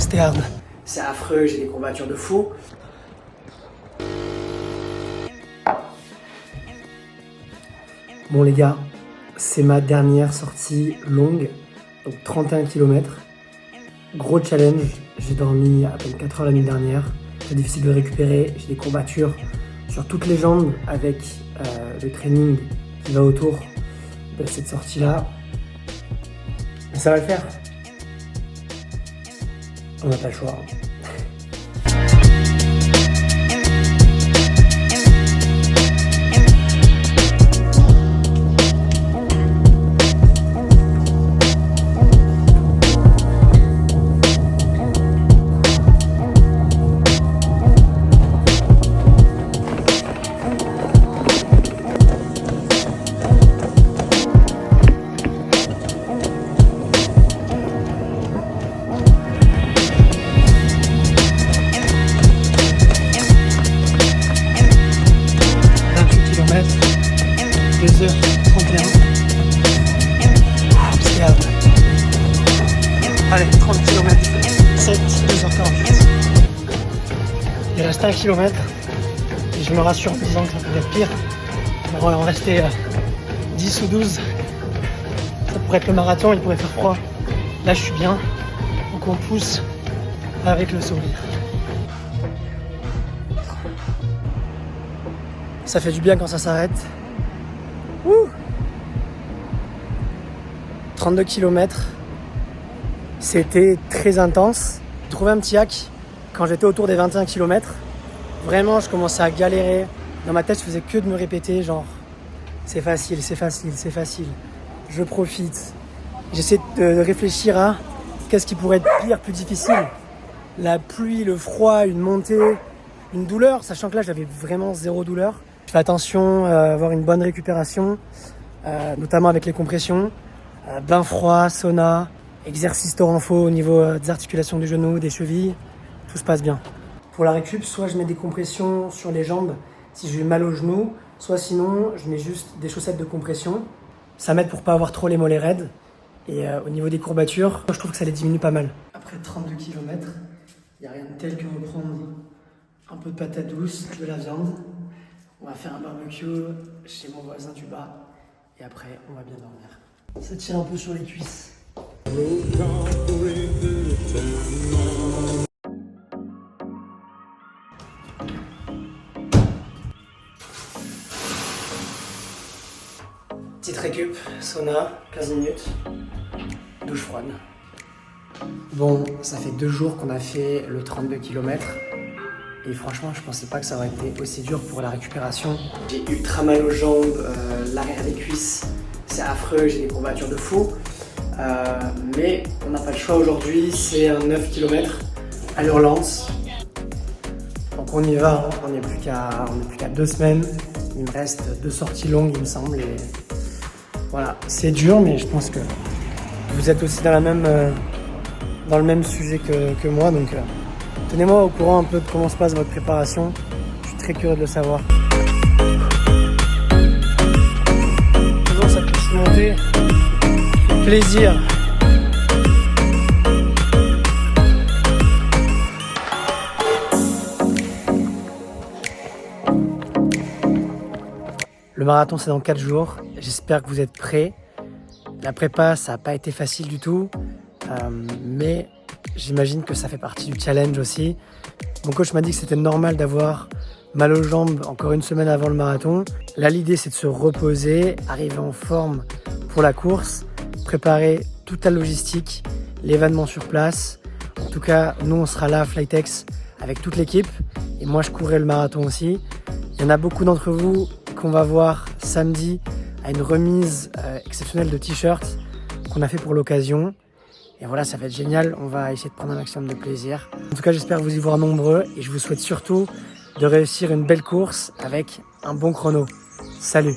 c'était hard. C'est affreux, j'ai des courbatures de fou. Bon les gars, c'est ma dernière sortie longue, donc 31 km. Gros challenge, j'ai dormi à peine 4 heures la nuit dernière. C'est difficile de récupérer, j'ai des courbatures sur toutes les jambes avec le training qui va autour de cette sortie-là. Mais ça va le faire. On n'a pas le choix. Allez, 30 km, 7, 2h48. Il reste 1 km et je me rassure en disant que ça pourrait être pire. Il va en rester 10 ou 12. Ça pourrait être le marathon, il pourrait faire froid. Là, je suis bien. Donc on pousse avec le sourire. Ça fait du bien quand ça s'arrête. 32 km. C'était très intense. J'ai trouvé un petit hack quand j'étais autour des 21 km. Vraiment, je commençais à galérer. Dans ma tête, je faisais que de me répéter, genre, c'est facile, c'est facile, c'est facile. Je profite. J'essaie de réfléchir à qu'est-ce qui pourrait être pire, plus difficile. La pluie, le froid, une montée, une douleur, sachant que là, j'avais vraiment zéro douleur. Je fais attention à avoir une bonne récupération, notamment avec les compressions. Bain froid, sauna, exercice toranfo au niveau des articulations du genou, des chevilles, tout se passe bien. Pour la récup, soit je mets des compressions sur les jambes si j'ai mal au genou, soit sinon je mets juste des chaussettes de compression. Ça m'aide pour pas avoir trop les mollets raides. Et au niveau des courbatures, je trouve que ça les diminue pas mal. Après 32 km, il n'y a rien de tel que reprendre un peu de patate douce, de la viande. On va faire un barbecue chez mon voisin du bas et après on va bien dormir. Ça tire un peu sur les cuisses. Petite récup, sauna, 15 minutes, douche froide. Bon, ça fait 2 jours qu'on a fait le 32 km. Et franchement, je pensais pas que ça aurait été aussi dur pour la récupération. J'ai ultra mal aux jambes, l'arrière des cuisses, c'est affreux, j'ai des courbatures de fou. Mais on n'a pas le choix aujourd'hui, c'est un 9 km à l'Urlance. Donc on y va, hein. On n'est plus qu'à 2 semaines. Il me reste 2 sorties longues, il me semble. Et voilà, c'est dur, mais je pense que vous êtes aussi dans le même sujet que moi. Donc tenez-moi au courant un peu de comment se passe votre préparation. Je suis très curieux de le savoir. Toujours cette petite montée. Plaisir. Le marathon, c'est dans 4 jours. J'espère que vous êtes prêts. La prépa, ça n'a pas été facile du tout. Mais j'imagine que ça fait partie du challenge aussi. Mon coach m'a dit que c'était normal d'avoir mal aux jambes encore une semaine avant le marathon. Là, l'idée, c'est de se reposer, arriver en forme pour la course, préparer toute la logistique, l'événement sur place. En tout cas, nous, on sera là à Flytex avec toute l'équipe. Et moi, je courrai le marathon aussi. Il y en a beaucoup d'entre vous qu'on va voir samedi à une remise exceptionnelle de t-shirts qu'on a fait pour l'occasion. Et voilà, ça va être génial. On va essayer de prendre un maximum de plaisir. En tout cas, j'espère vous y voir nombreux. Et je vous souhaite surtout de réussir une belle course avec un bon chrono. Salut!